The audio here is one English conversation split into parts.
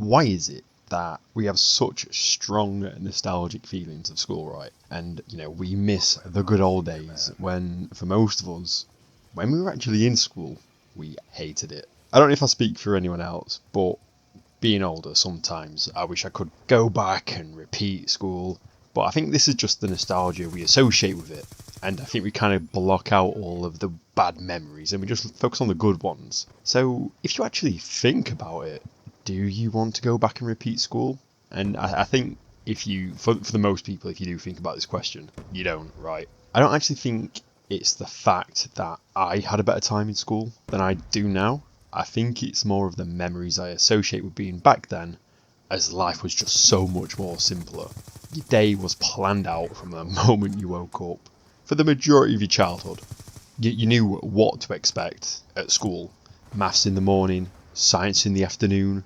Why is it that we have such strong nostalgic feelings of school, right? And, we miss the good old days when, for most of us, when we were actually in school, we hated it. I don't know if I speak for anyone else, but being older, sometimes I wish I could go back and repeat school. But I think this is just the nostalgia we associate with it. And I think we kind of block out all of the bad memories and we just focus on the good ones. So if you actually think about it, do you want to go back and repeat school? And I think if you, for the most people, if you do think about this question, you don't, right? I don't actually think it's the fact that I had a better time in school than I do now. I think it's more of the memories I associate with being back then, as life was just so much more simpler. Your day was planned out from the moment you woke up. For the majority of your childhood, you knew what to expect at school. Maths in the morning, science in the afternoon,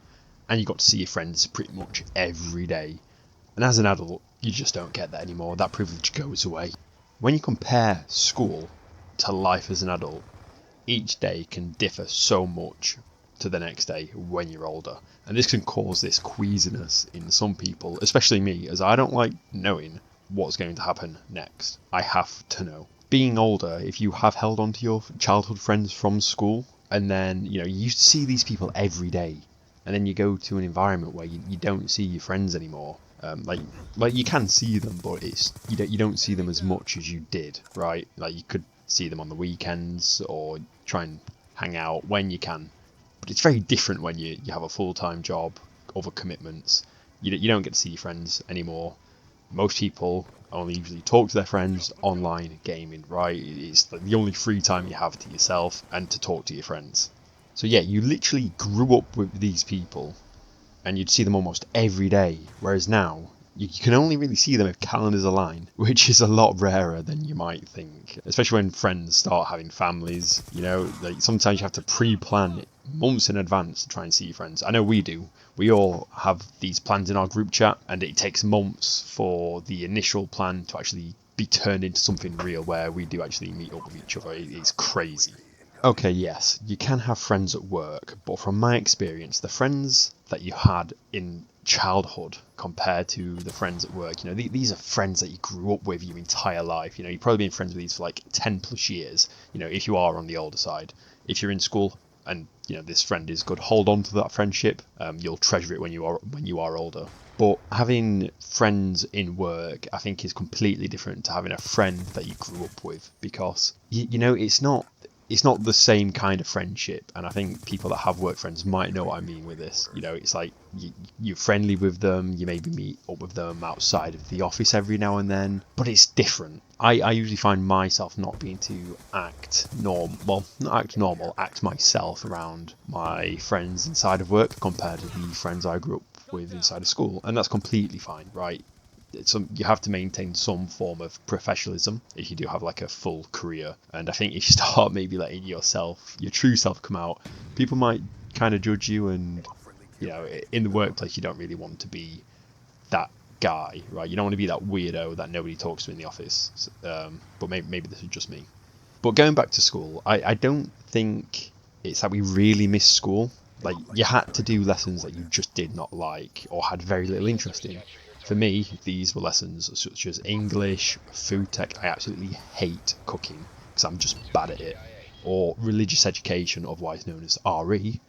and you got to see your friends pretty much every day. And as an adult, you just don't get that anymore. That privilege goes away. When you compare school to life as an adult, each day can differ so much to the next day when you're older. And this can cause this queasiness in some people, especially me, as I don't like knowing what's going to happen next. I have to know. Being older, if you have held on to your childhood friends from school, and then, you used to see these people every day, and then you go to an environment where you don't see your friends anymore. Like you can see them, but it's you don't see them as much as you did, right? Like you could see them on the weekends or try and hang out when you can. But it's very different when you have a full-time job, other commitments. You don't get to see your friends anymore. Most people only usually talk to their friends online gaming, right? It's like the only free time you have to yourself and to talk to your friends. So yeah, you literally grew up with these people and you'd see them almost every day, whereas now you can only really see them if calendars align, which is a lot rarer than you might think, especially when friends start having families. Like sometimes you have to pre-plan it months in advance to try and see your friends. I know we do. We all have these plans in our group chat, and it takes months for the initial plan to actually be turned into something real where we do actually meet up with each other. It's crazy. Okay, yes, you can have friends at work, but from my experience, the friends that you had in childhood compared to the friends at work, these are friends that you grew up with your entire life. You've probably been friends with these for like 10 plus years, if you are on the older side. If you're in school and this friend is good, hold on to that friendship. You'll treasure it when you are older. But having friends in work, I think, is completely different to having a friend that you grew up with, because it's not the same kind of friendship. And I think people that have work friends might know what I mean with this. It's like you're friendly with them, you maybe meet up with them outside of the office every now and then, but it's different. I usually find myself not being to act myself around my friends inside of work compared to the friends I grew up with inside of school. And that's completely fine, right? You have to maintain some form of professionalism if you do have like a full career. And I think if you start maybe letting your true self come out, people might kind of judge you. And in the workplace, you don't really want to be that guy, right? You don't want to be that weirdo that nobody talks to in the office. But maybe this is just me. But going back to school, I don't think it's that we really miss school. Like, you had to do lessons that you just did not like or had very little interest in. For me, these were lessons such as English, food tech. I absolutely hate cooking because I'm just bad at it. Or religious education, otherwise known as RE,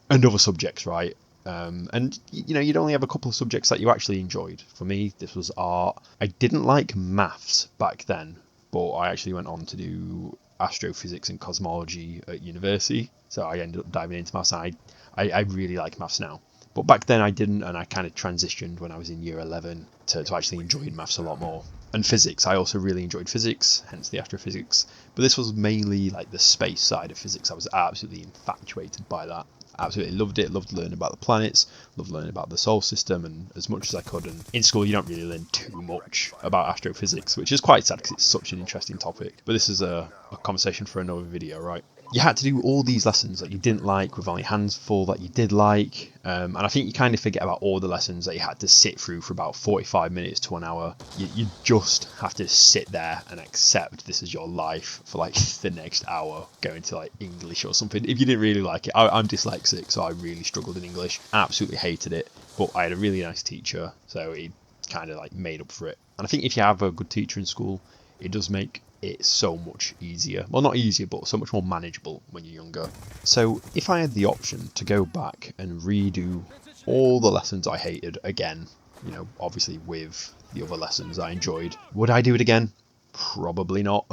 and other subjects, right? And you'd only have a couple of subjects that you actually enjoyed. For me, this was art. I didn't like maths back then, but I actually went on to do astrophysics and cosmology at university. So I ended up diving into maths, and I really like maths now. But back then I didn't, and I kind of transitioned when I was in year 11 to actually enjoying maths a lot more. And physics, I also really enjoyed physics, hence the astrophysics. But this was mainly like the space side of physics. I was absolutely infatuated by that. Absolutely loved it, loved learning about the planets, loved learning about the solar system, and as much as I could. And in school you don't really learn too much about astrophysics, which is quite sad because it's such an interesting topic. But this is a conversation for another video, right? you had to do all these lessons that you didn't like with only hands full that you did like. And I think you kind of forget about all the lessons that you had to sit through for about 45 minutes to an hour. You just have to sit there and accept this is your life for like the next hour, going to like English or something. If you didn't really like it, I'm dyslexic, so I really struggled in English. Absolutely hated it. But I had a really nice teacher, so he kind of like made up for it. And I think if you have a good teacher in school, it does make it so much easier. Well, not easier, but so much more manageable when you're younger. So if I had the option to go back and redo all the lessons I hated again, you know, obviously with the other lessons I enjoyed, would I do it again? Probably not.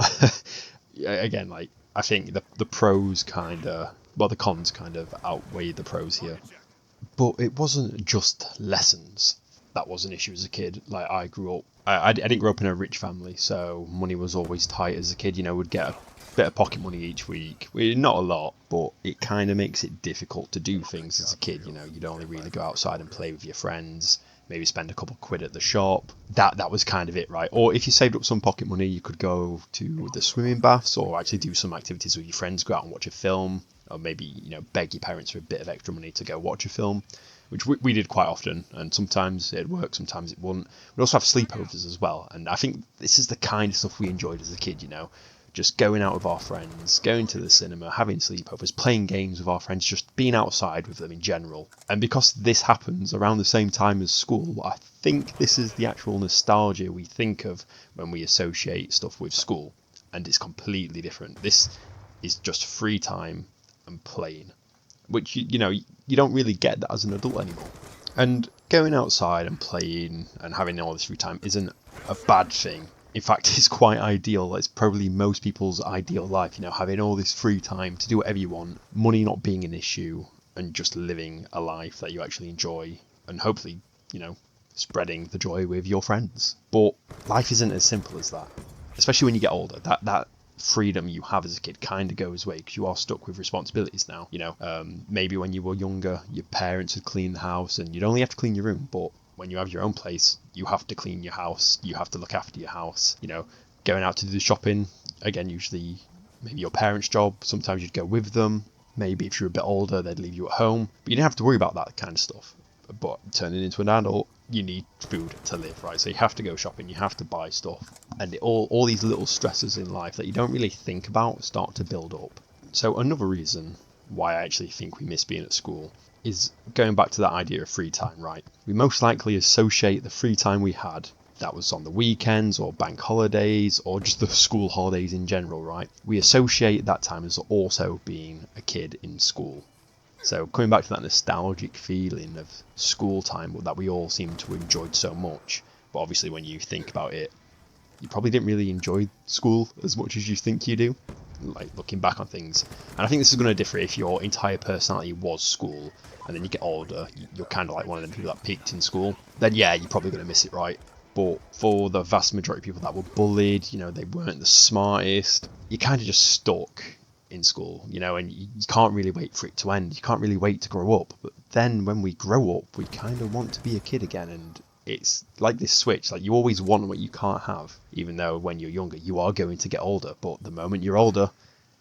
Again, like, I think the pros kind of, well, the cons kind of outweigh the pros here. But it wasn't just lessons that was an issue as a kid. Like, I grew up, I didn't grow up in a rich family, so money was always tight as a kid. You know, we'd get a bit of pocket money each week. Not a lot, but it kind of makes it difficult to do things as a kid. You know, you'd only really go outside and play with your friends, maybe spend a couple of quid at the shop. That was kind of it, right? Or if you saved up some pocket money, you could go to the swimming baths or actually do some activities with your friends, go out and watch a film, or maybe, you know, beg your parents for a bit of extra money to go watch a film, which we did quite often, and sometimes it'd work, sometimes it wouldn't. We'd also have sleepovers as well, and I think this is the kind of stuff we enjoyed as a kid, you know, just going out with our friends, going to the cinema, having sleepovers, playing games with our friends, just being outside with them in general. And because this happens around the same time as school, I think this is the actual nostalgia we think of when we associate stuff with school, and it's completely different. This is just free time and playing, which you know you don't really get that as an adult anymore. And going outside and playing and having all this free time isn't a bad thing. In fact, it's quite ideal. It's probably most people's ideal life, you know, having all this free time to do whatever you want, money not being an issue, and just living a life that you actually enjoy, and hopefully, you know, spreading the joy with your friends. But life isn't as simple as that, especially when you get older. That freedom you have as a kid kind of goes away because you are stuck with responsibilities now. You know, maybe when you were younger, your parents would clean the house and you'd only have to clean your room, but when you have your own place, you have to clean your house, you have to look after your house. You know, going out to do shopping, again, usually maybe your parents' job, sometimes you'd go with them, maybe if you're a bit older they'd leave you at home, but you didn't have to worry about that kind of stuff. But turning into an adult, you need food to live, right? So you have to go shopping, you have to buy stuff, and all these little stresses in life that you don't really think about start to build up. So another reason why I actually think we miss being at school is going back to that idea of free time, right? We most likely associate the free time we had, that was on the weekends or bank holidays or just the school holidays in general, right? We associate that time as also being a kid in school. So coming back to that nostalgic feeling of school time that we all seem to have enjoyed so much, but obviously when you think about it, you probably didn't really enjoy school as much as you think you do, like looking back on things. And I think this is going to differ if your entire personality was school, and then you get older, you're kind of like one of them people that peaked in school, then yeah, you're probably going to miss it, right? But for the vast majority of people that were bullied, you know, they weren't the smartest, you're kind of just stuck in school, you know, and you can't really wait for it to end. You can't really wait to grow up. But then when we grow up, we kind of want to be a kid again, and it's like this switch, like you always want what you can't have, even though when you're younger you are going to get older, but the moment you're older,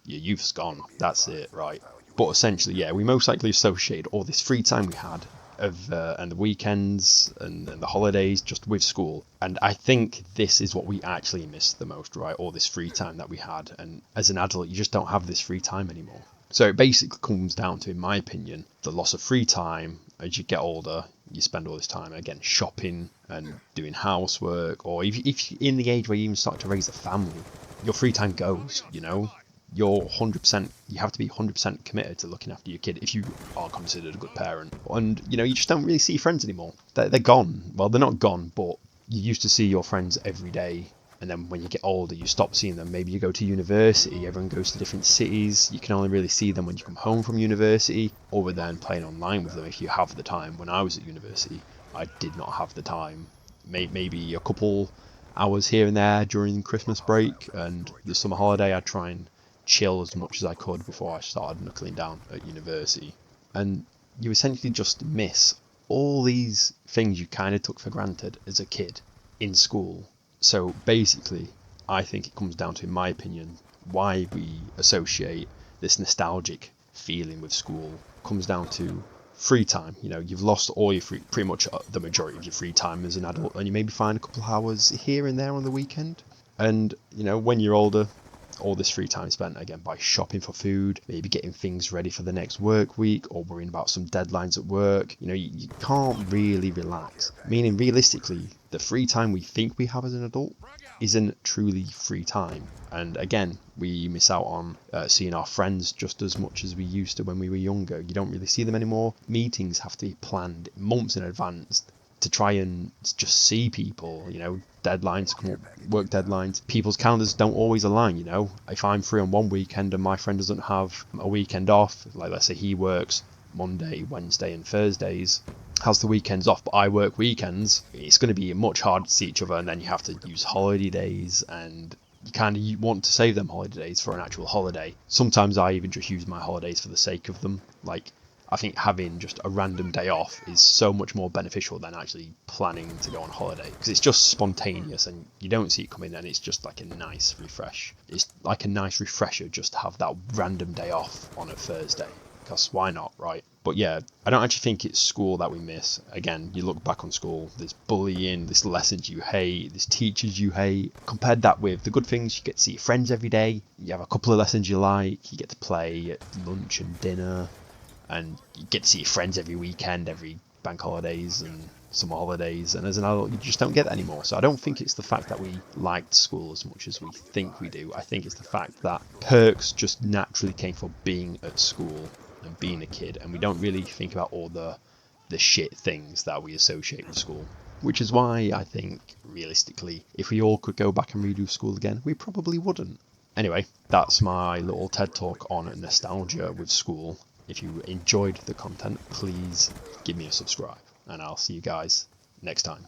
your youth's gone. That's it, right? But essentially, yeah, we most likely associate all this free time we had and the weekends and the holidays just with school. And I think this is what we actually miss the most, right? All this free time that we had. And as an adult, you just don't have this free time anymore. So it basically comes down to, in my opinion, the loss of free time. As you get older, you spend all this time, again, shopping and doing housework. Or if you're in the age where you even start to raise a family, your free time goes, you know? You're 100%, you have to be 100% committed to looking after your kid if you are considered a good parent. And, you know, you just don't really see friends anymore. They're gone. Well, they're not gone, but you used to see your friends every day. And then when you get older, you stop seeing them. Maybe you go to university, everyone goes to different cities. You can only really see them when you come home from university, other than playing online with them if you have the time. When I was at university, I did not have the time. Maybe a couple hours here and there during Christmas break and the summer holiday, I'd try and chill as much as I could before I started knuckling down at university. And you essentially just miss all these things you kind of took for granted as a kid in school. So basically, I think it comes down to, in my opinion, why we associate this nostalgic feeling with school comes down to free time. You know, you've lost all your pretty much the majority of your free time as an adult, and you maybe find a couple of hours here and there on the weekend. And, you know, when you're older, all this free time spent again by shopping for food, maybe getting things ready for the next work week, or worrying about some deadlines at work. You know, you can't really relax. Meaning, realistically, the free time we think we have as an adult isn't truly free time. And again, we miss out on seeing our friends just as much as we used to when we were younger. You don't really see them anymore. Meetings have to be planned months in advance to try and just see people. You know, deadlines come up, work deadlines. People's calendars don't always align. You know, if I'm free on one weekend and my friend doesn't have a weekend off, like let's say he works Monday, Wednesday and Thursdays, has the weekends off, but I work weekends, it's going to be much harder to see each other, and then you have to use holiday days, and you kind of want to save them holiday days for an actual holiday. Sometimes I even just use my holidays for the sake of them. Like, I think having just a random day off is so much more beneficial than actually planning to go on holiday, because it's just spontaneous and you don't see it coming, and it's just like a nice refresh. It's like a nice refresher just to have that random day off on a Thursday, because why not, right? But yeah, I don't actually think it's school that we miss. Again, you look back on school, there's bullying, there's lessons you hate, there's teachers you hate. Compared that with the good things, you get to see your friends every day, you have a couple of lessons you like, you get to play at lunch and dinner, and you get to see your friends every weekend, every bank holidays and summer holidays, and as an adult you just don't get that anymore. So I don't think it's the fact that we liked school as much as we think we do. I think it's the fact that perks just naturally came from being at school and being a kid, and we don't really think about all the shit things that we associate with school. Which is why I think, realistically, if we all could go back and redo school again, we probably wouldn't. Anyway, that's my little TED talk on nostalgia with school. If you enjoyed the content, please give me a subscribe, and I'll see you guys next time.